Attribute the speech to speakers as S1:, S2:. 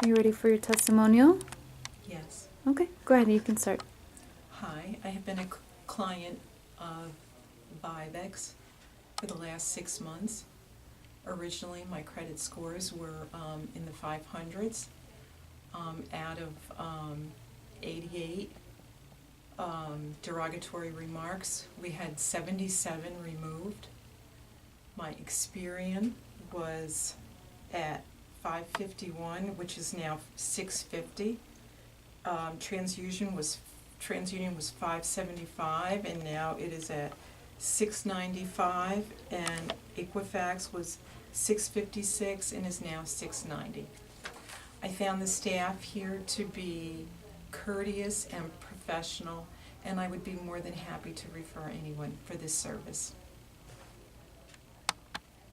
S1: Are you ready for your testimonial?
S2: Yes.
S1: Okay, go ahead. You can start.
S2: Hi, I have been a client of Vivex for the last 6 months. Originally, my credit scores were in the 500s. Out of 88 derogatory remarks, we had 77 removed. My Experian was at 551, which is now 650. TransUnion was 575, and now it is at 695, and Equifax was 656 and is now 690. I found the staff here to be courteous and professional, and I would be more than happy to refer anyone for this service.